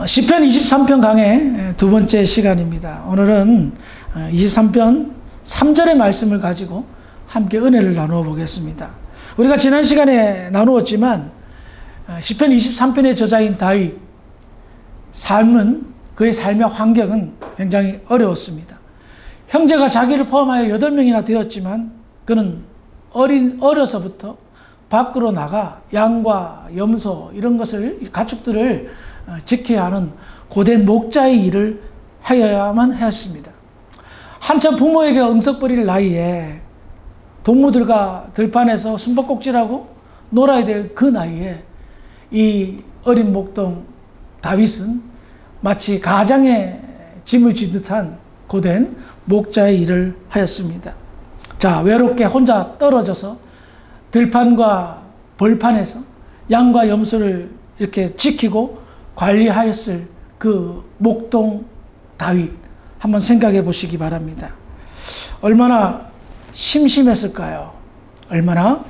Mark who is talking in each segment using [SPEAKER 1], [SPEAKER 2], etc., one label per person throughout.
[SPEAKER 1] 시편 23편 강의 두 번째 시간입니다. 오늘은 23편 3절의 말씀을 가지고 함께 은혜를 나누어 보겠습니다. 우리가 지난 시간에 나누었지만 시편 23편의 저자인 다윗 그의 삶의 환경은 굉장히 어려웠습니다. 형제가 자기를 포함하여 8명이나 되었지만 그는 어려서부터 밖으로 나가 양과 염소 이런 가축들을 지켜야 하는 고된 목자의 일을 하여야만 했습니다. 한참 부모에게 응석거릴 나이에 동무들과 들판에서 숨바꼭질하고 놀아야 될 그 나이에 이 어린 목동 다윗은 마치 가장의 짐을 지듯한 고된 목자의 일을 하였습니다. 자, 외롭게 혼자 떨어져서 들판과 벌판에서 양과 염소를 이렇게 지키고 관리하였을 그 목동 다윗 한번 생각해 보시기 바랍니다. 얼마나 심심했을까요? 얼마나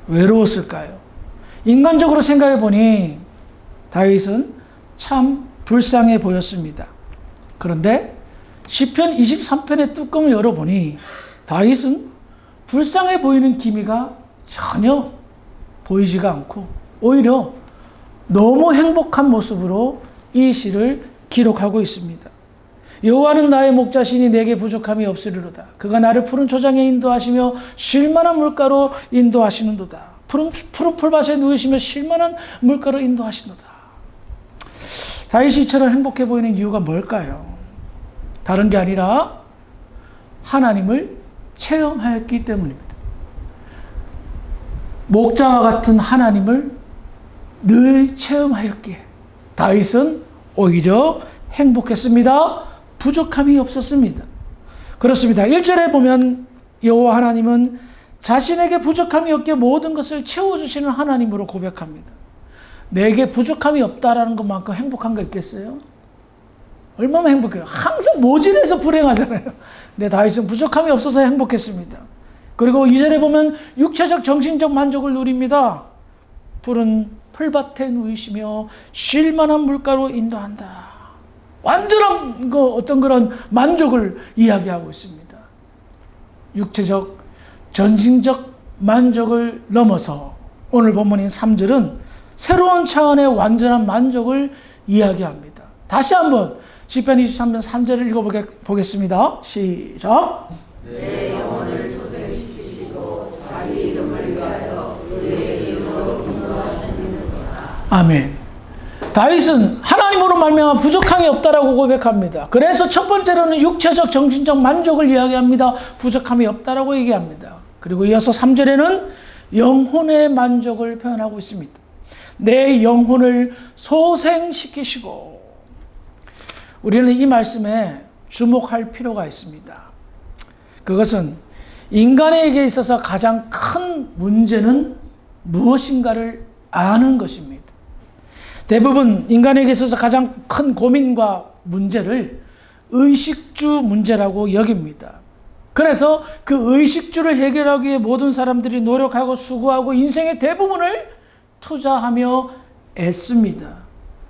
[SPEAKER 1] 외로웠을까요? 인간적으로 생각해 보니 다윗은 참 불쌍해 보였습니다. 그런데 시편 23편의 뚜껑을 열어보니 다윗은 불쌍해 보이는 기미가 전혀 보이지가 않고 오히려 너무 행복한 모습으로 이 시를 기록하고 있습니다. 여호와는 나의 목자시니 내게 부족함이 없으리로다. 그가 나를 푸른 초장에 인도하시며 쉴만한 물가로 인도하시는도다. 푸른 풀밭에 누우시며 쉴만한 물가로 인도하시는도다. 다윗이 이처럼 행복해 보이는 이유가 뭘까요? 다른 게 아니라 하나님을 체험하였기 때문입니다. 목자와 같은 하나님을 늘 체험하였기에 다윗은 오히려 행복했습니다. 부족함이 없었습니다. 그렇습니다. 1절에 보면 여호와 하나님은 자신에게 부족함이 없게 모든 것을 채워주시는 하나님으로 고백합니다. 내게 부족함이 없다라는 것만큼 행복한 거 있겠어요? 얼마나 행복해요. 항상 모진해서 불행하잖아요. 근데 다윗은 부족함이 없어서 행복했습니다. 그리고 2절에 보면 육체적 정신적 만족을 누립니다. 푸른 풀밭에 누이시며 쉴만한 물가로 인도한다. 완전한 어떤 그런 만족을 이야기하고 있습니다. 육체적 전신적 만족을 넘어서 오늘 본문인 3절은 새로운 차원의 완전한 만족을 이야기합니다. 다시 한번 시편 23편 3절을 읽어보겠습니다. 시작.
[SPEAKER 2] 내 영혼을 소생시키시고 자기 이름을 위하여 그의 이름으로 인도하시는도다.
[SPEAKER 1] 아멘. 다윗은 하나님으로 말미암아 부족함이 없다라고 고백합니다. 그래서 첫 번째로는 육체적 정신적 만족을 이야기합니다. 부족함이 없다라고 얘기합니다. 그리고 이어서 3절에는 영혼의 만족을 표현하고 있습니다. 내 영혼을 소생시키시고. 우리는 이 말씀에 주목할 필요가 있습니다. 그것은 인간에게 있어서 가장 큰 문제는 무엇인가를 아는 것입니다. 대부분 인간에게 있어서 가장 큰 고민과 문제를 의식주 문제라고 여깁니다. 그래서 그 의식주를 해결하기 위해 모든 사람들이 노력하고 수고하고 인생의 대부분을 투자하며 애씁니다.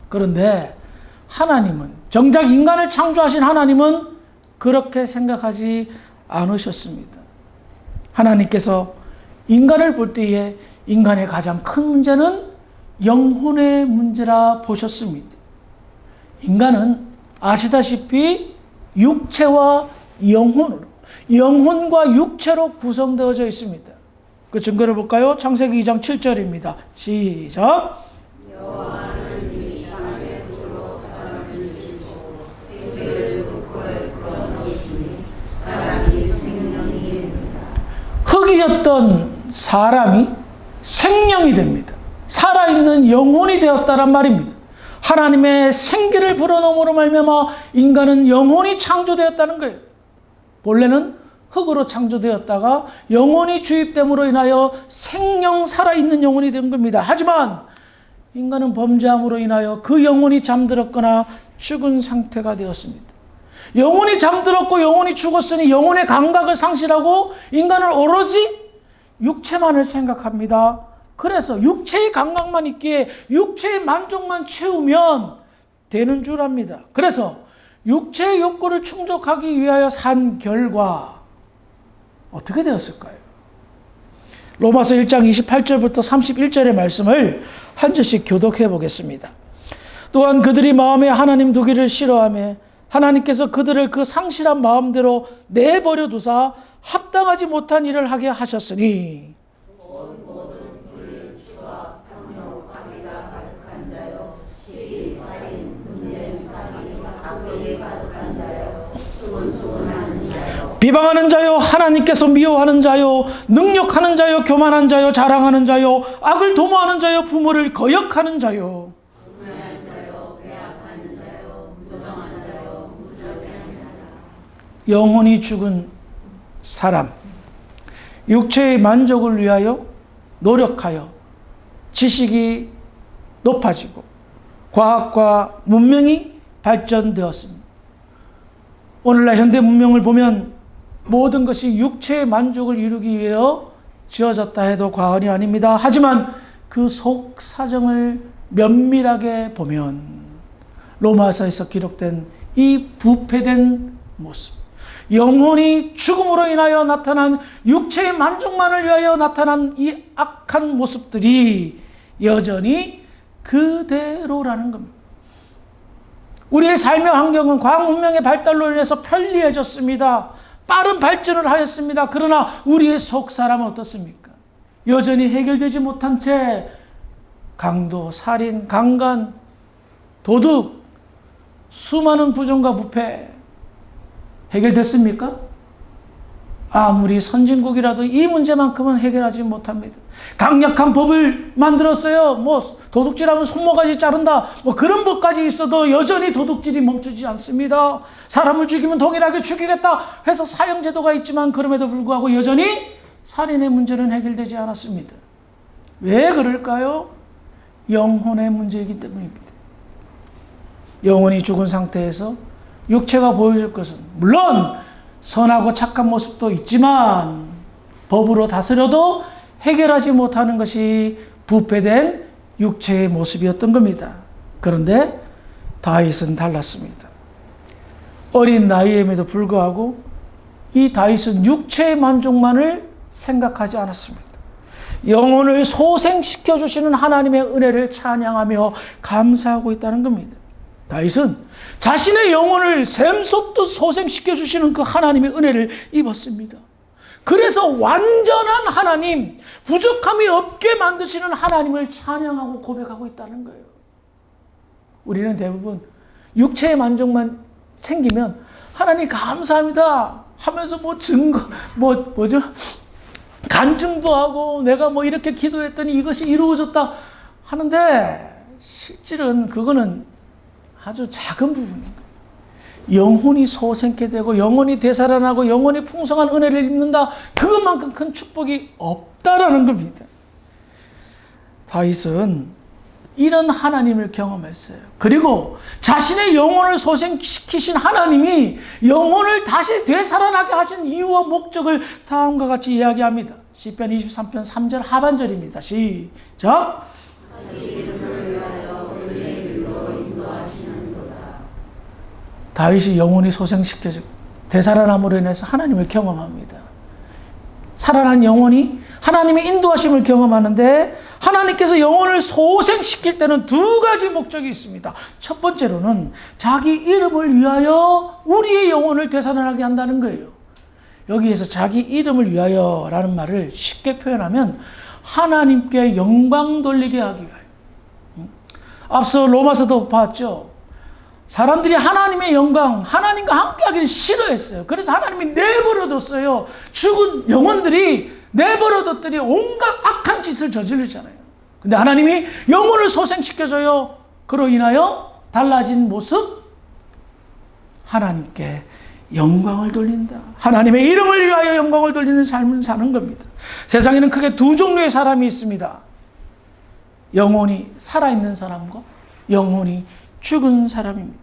[SPEAKER 1] 그런데 하나님은, 정작 인간을 창조하신 하나님은 그렇게 생각하지 않으셨습니다. 하나님께서 인간을 볼 때에 인간의 가장 큰 문제는 영혼의 문제라 보셨습니다. 인간은 아시다시피 육체와 영혼으로, 영혼과 육체로 구성되어져 있습니다. 그 증거를 볼까요? 창세기 2장 7절입니다. 시작.
[SPEAKER 2] 여호와는 이미 땅의 흙으로 사람을 지으시고 생기를 흙에 불어넣으시니 사람이 생명이 됩니다.
[SPEAKER 1] 흙이었던 사람이 생명이 됩니다. 살아있는 영혼이 되었다란 말입니다. 하나님의 생기를 불어넣음으로 말미암아 인간은 영혼이 창조되었다는 거예요. 본래는 흙으로 창조되었다가 영혼이 주입됨으로 인하여 살아있는 영혼이 된 겁니다. 하지만 인간은 범죄함으로 인하여 그 영혼이 잠들었거나 죽은 상태가 되었습니다. 영혼이 잠들었고 영혼이 죽었으니 영혼의 감각을 상실하고 인간은 오로지 육체만을 생각합니다. 그래서 육체의 감각만 있기에 육체의 만족만 채우면 되는 줄 압니다. 그래서 육체의 욕구를 충족하기 위하여 산 결과 어떻게 되었을까요? 로마서 1장 28절부터 31절의 말씀을 한 절씩 교독해 보겠습니다. 또한 그들이 마음에 하나님 두기를 싫어하며 하나님께서 그들을 그 상실한 마음대로 내버려 두사 합당하지 못한 일을 하게 하셨으니 비방하는 자요, 하나님께서 미워하는 자요, 능력하는 자요, 교만한 자요, 자랑하는 자요, 악을 도모하는 자요, 부모를 거역하는 자요, 영혼이 죽은 사람, 육체의 만족을 위하여 노력하여 지식이 높아지고 과학과 문명이 발전되었습니다. 오늘날 현대 문명을 보면 모든 것이 육체의 만족을 이루기 위하여 지어졌다 해도 과언이 아닙니다. 하지만 그 속 사정을 면밀하게 보면 로마서에서 기록된 이 부패된 모습, 영혼이 죽음으로 인하여 나타난 육체의 만족만을 위하여 나타난 이 악한 모습들이 여전히 그대로라는 겁니다. 우리의 삶의 환경은 과학 문명의 발달로 인해서 편리해졌습니다. 빠른 발전을 하였습니다. 그러나 우리의 속 사람은 어떻습니까? 여전히 해결되지 못한 채 강도, 살인, 강간, 도둑, 수많은 부정과 부패 해결됐습니까? 아무리 선진국이라도 이 문제만큼은 해결하지 못합니다. 강력한 법을 만들었어요. 도둑질하면 손모가지 자른다. 그런 법까지 있어도 여전히 도둑질이 멈추지 않습니다. 사람을 죽이면 동일하게 죽이겠다 해서 사형제도가 있지만 그럼에도 불구하고 여전히 살인의 문제는 해결되지 않았습니다. 왜 그럴까요? 영혼의 문제이기 때문입니다. 영혼이 죽은 상태에서 육체가 보여줄 것은 물론 선하고 착한 모습도 있지만 법으로 다스려도 해결하지 못하는 것이 부패된 육체의 모습이었던 겁니다. 그런데 다윗은 달랐습니다. 어린 나이임에도 불구하고 이 다윗은 육체의 만족만을 생각하지 않았습니다. 영혼을 소생시켜 주시는 하나님의 은혜를 찬양하며 감사하고 있다는 겁니다. 다윗은 자신의 영혼을 샘솟듯 소생시켜 주시는 그 하나님의 은혜를 입었습니다. 그래서 완전한 하나님, 부족함이 없게 만드시는 하나님을 찬양하고 고백하고 있다는 거예요. 우리는 대부분 육체의 만족만 생기면 하나님 감사합니다 하면서 간증도 하고 내가 이렇게 기도했더니 이것이 이루어졌다 하는데 실질은 그거는 아주 작은 부분입니다. 영혼이 소생케 되고 영혼이 되살아나고 영혼이 풍성한 은혜를 입는다. 그것만큼 큰 축복이 없다라는 겁니다. 다윗은 이런 하나님을 경험했어요. 그리고 자신의 영혼을 소생시키신 하나님이 영혼을 다시 되살아나게 하신 이유와 목적을 다음과 같이 이야기합니다. 시편 23편 3절 하반절입니다. 시작. 다윗이 영혼이 소생시켜지고 되살아남으로 인해서 하나님을 경험합니다. 살아난 영혼이 하나님의 인도하심을 경험하는데 하나님께서 영혼을 소생시킬 때는 두 가지 목적이 있습니다. 첫 번째로는 자기 이름을 위하여 우리의 영혼을 되살아나게 한다는 거예요. 여기에서 자기 이름을 위하여라는 말을 쉽게 표현하면 하나님께 영광 돌리게 하기 위하여. 앞서 로마서도 봤죠. 사람들이 하나님의 영광, 하나님과 함께하기를 싫어했어요. 그래서 하나님이 내버려뒀어요. 죽은 영혼들이 내버려뒀더니 온갖 악한 짓을 저지르잖아요. 근데 하나님이 영혼을 소생시켜줘요. 그로 인하여 달라진 모습, 하나님께 영광을 돌린다. 하나님의 이름을 위하여 영광을 돌리는 삶을 사는 겁니다. 세상에는 크게 두 종류의 사람이 있습니다. 영혼이 살아있는 사람과 영혼이 죽은 사람입니다.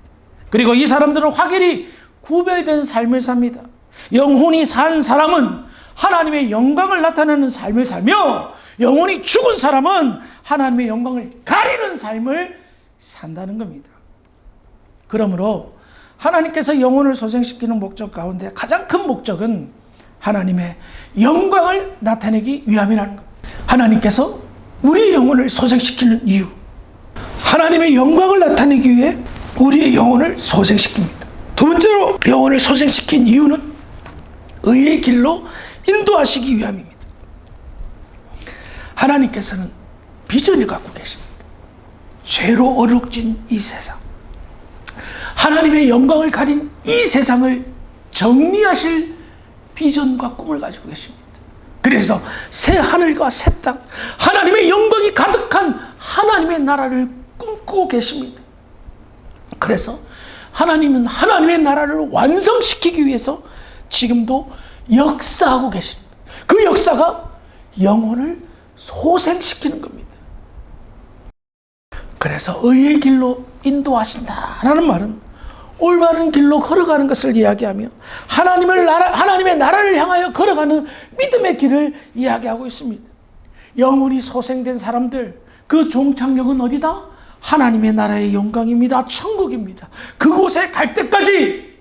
[SPEAKER 1] 그리고 이 사람들은 확연히 구별된 삶을 삽니다. 영혼이 산 사람은 하나님의 영광을 나타내는 삶을 살며 영혼이 죽은 사람은 하나님의 영광을 가리는 삶을 산다는 겁니다. 그러므로 하나님께서 영혼을 소생시키는 목적 가운데 가장 큰 목적은 하나님의 영광을 나타내기 위함이라는 겁니다. 하나님께서 우리의 영혼을 소생시키는 이유, 하나님의 영광을 나타내기 위해 우리의 영혼을 소생시킵니다. 두 번째로 영혼을 소생시킨 이유는 의의 길로 인도하시기 위함입니다. 하나님께서는 비전을 갖고 계십니다. 죄로 어룩진 이 세상, 하나님의 영광을 가린 이 세상을 정리하실 비전과 꿈을 가지고 계십니다. 그래서 새 하늘과 새 땅, 하나님의 영광이 가득한 하나님의 나라를 꿈꾸고 계십니다. 그래서 하나님은 하나님의 나라를 완성시키기 위해서 지금도 역사하고 계십니다. 그 역사가 영혼을 소생시키는 겁니다. 그래서 의의 길로 인도하신다라는 말은 올바른 길로 걸어가는 것을 이야기하며 하나님의 나라를 향하여 걸어가는 믿음의 길을 이야기하고 있습니다. 영혼이 소생된 사람들, 그 종착역은 어디다? 하나님의 나라의 영광입니다. 천국입니다. 그곳에 갈 때까지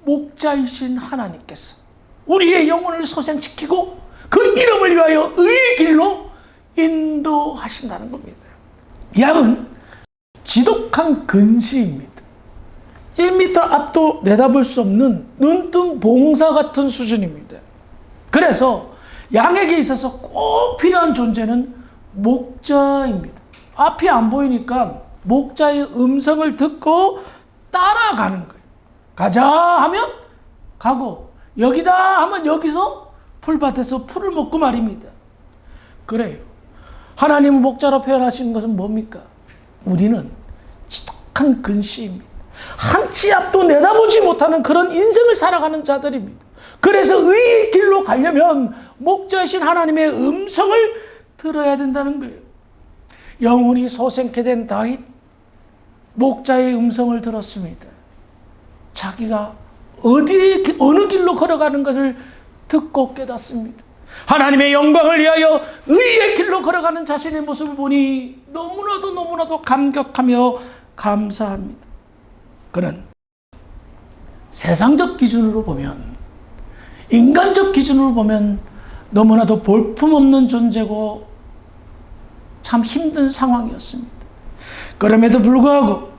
[SPEAKER 1] 목자이신 하나님께서 우리의 영혼을 소생시키고 그 이름을 위하여 의의 길로 인도하신다는 겁니다. 양은 지독한 근시입니다. 1m 앞도 내다볼 수 없는 눈뜬 봉사 같은 수준입니다. 그래서 양에게 있어서 꼭 필요한 존재는 목자입니다. 앞이 안 보이니까 목자의 음성을 듣고 따라가는 거예요. 가자 하면 가고, 여기다 하면 여기서 풀밭에서 풀을 먹고 말입니다. 그래요. 하나님은 목자로 표현하신 것은 뭡니까? 우리는 지독한 근시입니다. 한 치 앞도 내다보지 못하는 그런 인생을 살아가는 자들입니다. 그래서 의의 길로 가려면 목자이신 하나님의 음성을 들어야 된다는 거예요. 영혼이 소생케 된 다윗, 목자의 음성을 들었습니다. 자기가 어느 길로 걸어가는 것을 듣고 깨닫습니다. 하나님의 영광을 위하여 의의 길로 걸어가는 자신의 모습을 보니 너무나도 감격하며 감사합니다. 그는 세상적 기준으로 보면, 인간적 기준으로 보면 너무나도 볼품없는 존재고 참 힘든 상황이었습니다. 그럼에도 불구하고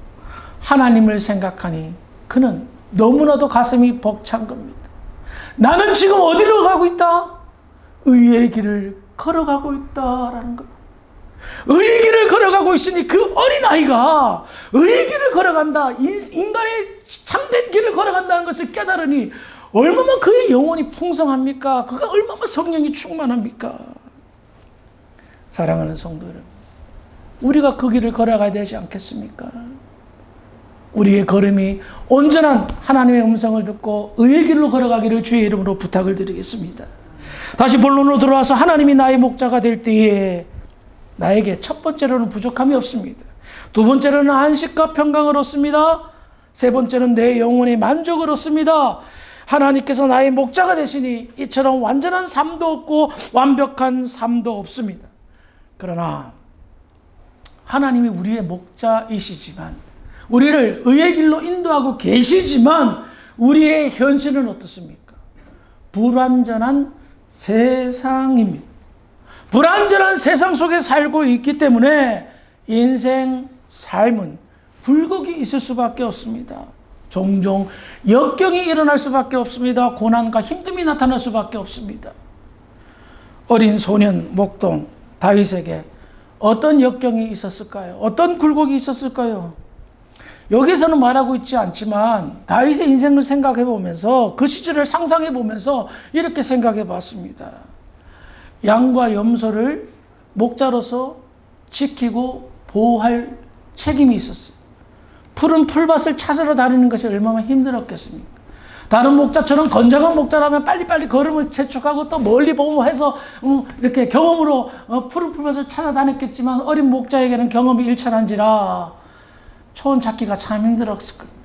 [SPEAKER 1] 하나님을 생각하니 그는 너무나도 가슴이 벅찬 겁니다. 나는 지금 어디로 가고 있다? 의의 길을 걸어가고 있다라는 것. 의의 길을 걸어가고 있으니 그 어린아이가 의의 길을 걸어간다, 인간의 참된 길을 걸어간다는 것을 깨달으니 얼마나 그의 영혼이 풍성합니까? 그가 얼마나 성령이 충만합니까? 사랑하는 성도 여러분, 우리가 그 길을 걸어가야 되지 않겠습니까? 우리의 걸음이 온전한 하나님의 음성을 듣고 의의 길로 걸어가기를 주의 이름으로 부탁을 드리겠습니다. 다시 본론으로 들어와서 하나님이 나의 목자가 될 때에 나에게 첫 번째로는 부족함이 없습니다. 두 번째로는 안식과 평강을 얻습니다. 세 번째는 내 영혼의 만족을 얻습니다. 하나님께서 나의 목자가 되시니 이처럼 완전한 삶도 없고 완벽한 삶도 없습니다. 그러나 하나님이 우리의 목자이시지만, 우리를 의의 길로 인도하고 계시지만 우리의 현실은 어떻습니까? 불완전한 세상입니다. 불완전한 세상 속에 살고 있기 때문에 인생, 삶은 굴곡이 있을 수밖에 없습니다. 종종 역경이 일어날 수밖에 없습니다. 고난과 힘듦이 나타날 수밖에 없습니다. 어린 소년 목동 다윗에게 어떤 역경이 있었을까요? 어떤 굴곡이 있었을까요? 여기서는 말하고 있지 않지만 다윗의 인생을 생각해 보면서, 그 시절을 상상해 보면서 이렇게 생각해 봤습니다. 양과 염소를 목자로서 지키고 보호할 책임이 있었어요. 푸른 풀밭을 찾으러 다니는 것이 얼마나 힘들었겠습니까? 다른 목자처럼 건장한 목자라면 빨리빨리 걸음을 재촉하고 또 멀리 보고 해서 이렇게 경험으로 푸른 풀밭을 찾아다녔겠지만, 어린 목자에게는 경험이 일천한지라 초원 찾기가 참 힘들었을 겁니다.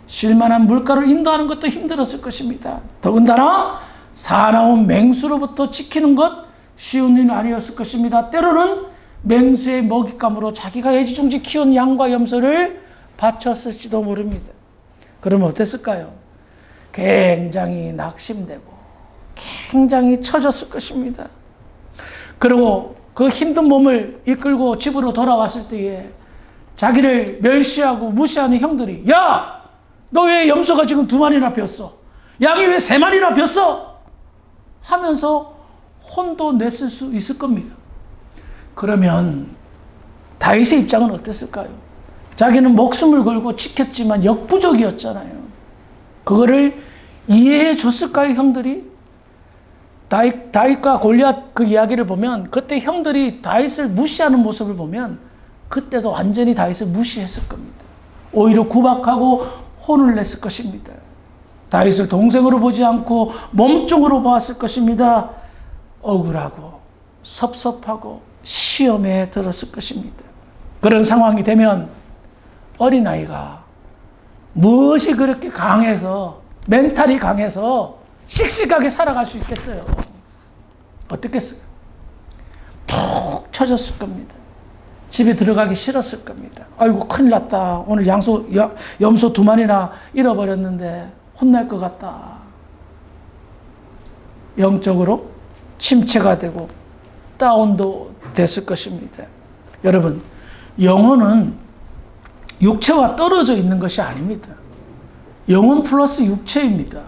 [SPEAKER 1] 쉴만한 물가를 인도하는 것도 힘들었을 것입니다. 더군다나 사나운 맹수로부터 지키는 것 쉬운 일은 아니었을 것입니다. 때로는 맹수의 먹잇감으로 자기가 애지중지 키운 양과 염소를 바쳤을지도 모릅니다. 그러면 어땠을까요? 굉장히 낙심되고 굉장히 처졌을 것입니다. 그리고 그 힘든 몸을 이끌고 집으로 돌아왔을 때에 자기를 멸시하고 무시하는 형들이, 야! 너 왜 염소가 지금 2마리나 폈어? 양이 왜 3마리나 폈어? 하면서 혼도 냈을 수 있을 겁니다. 그러면 다윗의 입장은 어땠을까요? 자기는 목숨을 걸고 지켰지만 역부족이었잖아요. 그거를 이해해 줬을까요, 형들이? 다윗과 골리앗 그 이야기를 보면 그때 형들이 다윗을 무시하는 모습을 보면 그때도 완전히 다윗을 무시했을 겁니다. 오히려 구박하고 혼을 냈을 것입니다. 다윗을 동생으로 보지 않고 몸종으로 보았을 것입니다. 억울하고 섭섭하고 시험에 들었을 것입니다. 그런 상황이 되면 어린아이가 무엇이 그렇게 강해서, 멘탈이 강해서 씩씩하게 살아갈 수 있겠어요? 어떻겠어요? 푹 처졌을 겁니다. 집에 들어가기 싫었을 겁니다. 아이고 큰일 났다. 오늘 염소 2마리나 잃어버렸는데 혼날 것 같다. 영적으로 침체가 되고 다운도 됐을 것입니다. 여러분, 영혼은 육체와 떨어져 있는 것이 아닙니다. 영혼 플러스 육체입니다.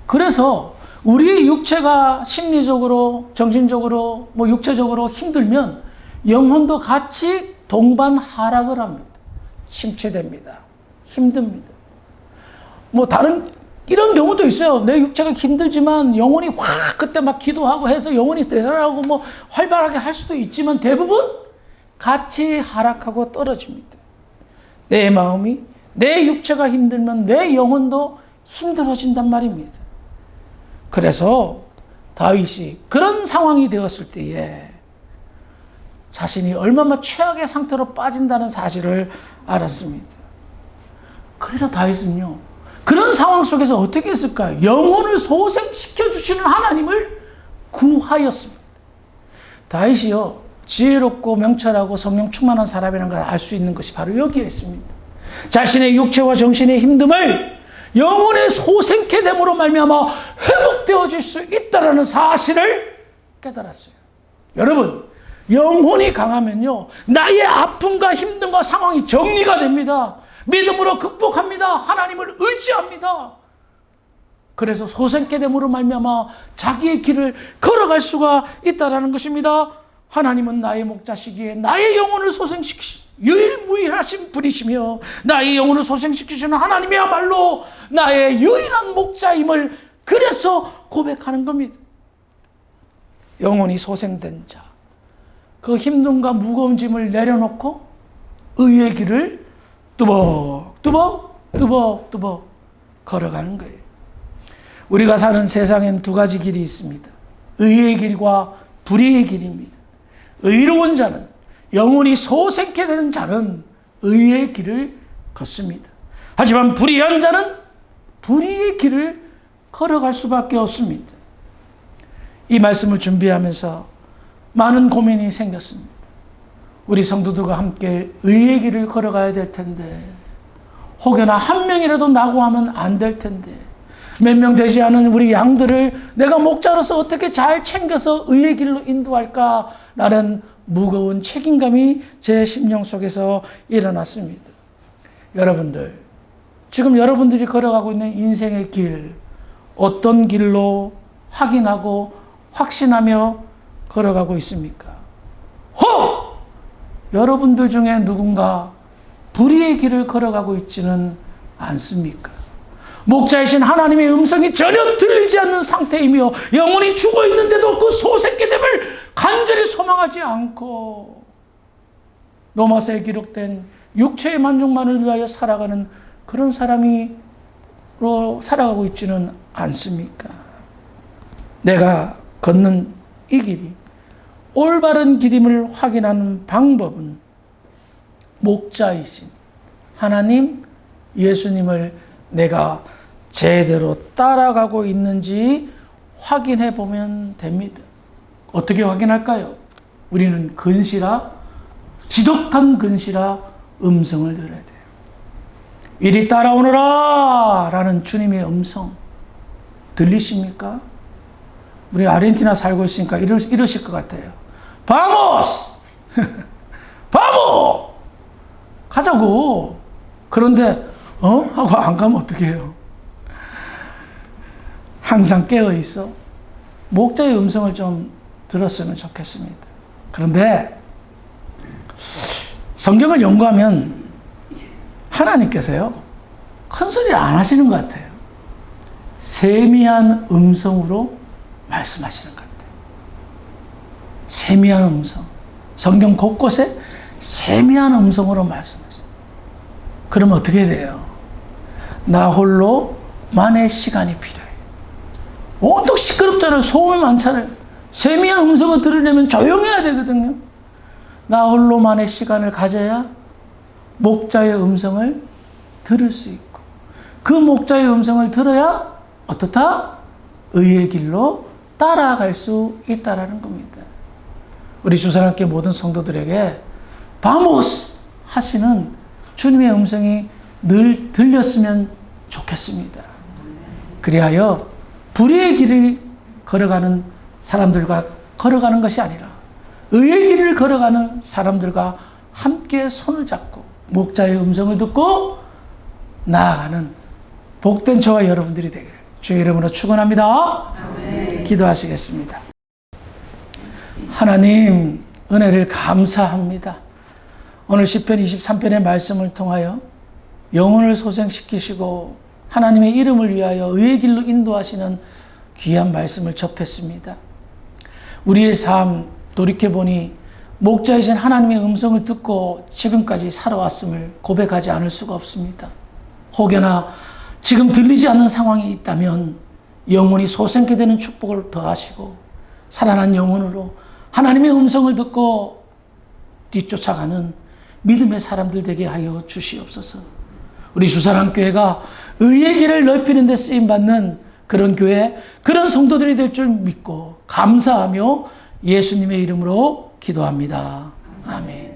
[SPEAKER 1] 그래서 우리의 육체가 심리적으로, 정신적으로, 육체적으로 힘들면 영혼도 같이 동반 하락을 합니다. 침체됩니다. 힘듭니다. 다른 이런 경우도 있어요. 내 육체가 힘들지만 영혼이 확 그때 막 기도하고 해서 영혼이 되살아나고 활발하게 할 수도 있지만 대부분 같이 하락하고 떨어집니다. 내 마음이, 내 육체가 힘들면 내 영혼도 힘들어진단 말입니다. 그래서 다윗이 그런 상황이 되었을 때에 자신이 얼마나 최악의 상태로 빠진다는 사실을 알았습니다. 그래서 다윗은요, 그런 상황 속에서 어떻게 했을까요? 영혼을 소생시켜 주시는 하나님을 구하였습니다. 다윗이요, 지혜롭고 명철하고 성령 충만한 사람이라는 걸 알 수 있는 것이 바로 여기에 있습니다. 자신의 육체와 정신의 힘듦을 영혼의 소생케 됨으로 말미암아 회복되어질 수 있다는 사실을 깨달았어요. 여러분, 영혼이 강하면요, 나의 아픔과 힘듦과 상황이 정리가 됩니다. 믿음으로 극복합니다. 하나님을 의지합니다. 그래서 소생케 됨으로 말미암아 자기의 길을 걸어갈 수가 있다는 것입니다. 하나님은 나의 목자시기에 나의 영혼을 소생시키시 유일무이하신 분이시며 나의 영혼을 소생시키시는 하나님이야말로 나의 유일한 목자임을 그래서 고백하는 겁니다. 영혼이 소생된 자, 그 힘듦과 무거운 짐을 내려놓고 의의 길을 뚜벅뚜벅 걸어가는 거예요. 우리가 사는 세상엔 2가지 길이 있습니다. 의의 길과 불의의 길입니다. 의로운 자는, 영혼이 소생케 되는 자는 의의 길을 걷습니다. 하지만 불의한 자는 불의의 길을 걸어갈 수밖에 없습니다. 이 말씀을 준비하면서 많은 고민이 생겼습니다. 우리 성도들과 함께 의의 길을 걸어가야 될 텐데, 혹여나 한 명이라도 낙오하면 안 될 텐데, 몇 명 되지 않은 우리 양들을 내가 목자로서 어떻게 잘 챙겨서 의의 길로 인도할까라는 무거운 책임감이 제 심령 속에서 일어났습니다. 여러분들, 지금 여러분들이 걸어가고 있는 인생의 길, 어떤 길로 확인하고 확신하며 걸어가고 있습니까? 여러분들 중에 누군가 불의의 길을 걸어가고 있지는 않습니까? 목자이신 하나님의 음성이 전혀 들리지 않는 상태이며 영혼이 죽어 있는데도 그 소생케됨을 간절히 소망하지 않고 로마서에 기록된 육체의 만족만을 위하여 살아가는 그런 사람으로 살아가고 있지는 않습니까? 내가 걷는 이 길이 올바른 길임을 확인하는 방법은 목자이신 하나님, 예수님을 내가 제대로 따라가고 있는지 확인해 보면 됩니다. 어떻게 확인할까요? 우리는 근시라, 지독한 근시라 음성을 들어야 돼요. 이리 따라오너라 라는 주님의 음성 들리십니까? 우리 아르헨티나 살고 있으니까 이러실 것 같아요. 바모스! 바모! 가자고. 그런데 하고 안 가면 어떻게 해요? 항상 깨어 있어. 목자의 음성을 좀 들었으면 좋겠습니다. 그런데 성경을 연구하면 하나님께서요, 큰 소리를 안 하시는 것 같아요. 세미한 음성으로 말씀하시는 것 같아요. 세미한 음성. 성경 곳곳에 세미한 음성으로 말씀하세요. 그러면 어떻게 돼요? 나 홀로만의 시간이 필요해요. 온통 시끄럽잖아요. 소음이 많잖아요. 세미한 음성을 들으려면 조용해야 되거든요. 나 홀로만의 시간을 가져야 목자의 음성을 들을 수 있고, 그 목자의 음성을 들어야 어떻다? 의의 길로 따라갈 수 있다라는 겁니다. 우리 주사랑교회 모든 성도들에게 바모스 하시는 주님의 음성이 늘 들렸으면 좋겠습니다. 그리하여 불의의 길을 걸어가는 사람들과 걸어가는 것이 아니라 의의 길을 걸어가는 사람들과 함께 손을 잡고 목자의 음성을 듣고 나아가는 복된 저와 여러분들이 되기를 주의 이름으로 축원합니다.
[SPEAKER 2] 아멘.
[SPEAKER 1] 기도하시겠습니다. 하나님, 은혜를 감사합니다. 오늘 시편 23편의 말씀을 통하여 영혼을 소생시키시고 하나님의 이름을 위하여 의의 길로 인도하시는 귀한 말씀을 접했습니다. 우리의 삶 돌이켜보니 목자이신 하나님의 음성을 듣고 지금까지 살아왔음을 고백하지 않을 수가 없습니다. 혹여나 지금 들리지 않는 상황이 있다면 영혼이 소생케 되는 축복을 더하시고 살아난 영혼으로 하나님의 음성을 듣고 뒤쫓아가는 믿음의 사람들 되게 하여 주시옵소서. 우리 주사랑교회가 의의 길을 넓히는 데 쓰임받는 그런 교회, 그런 성도들이 될 줄 믿고 감사하며 예수님의 이름으로 기도합니다. 아멘.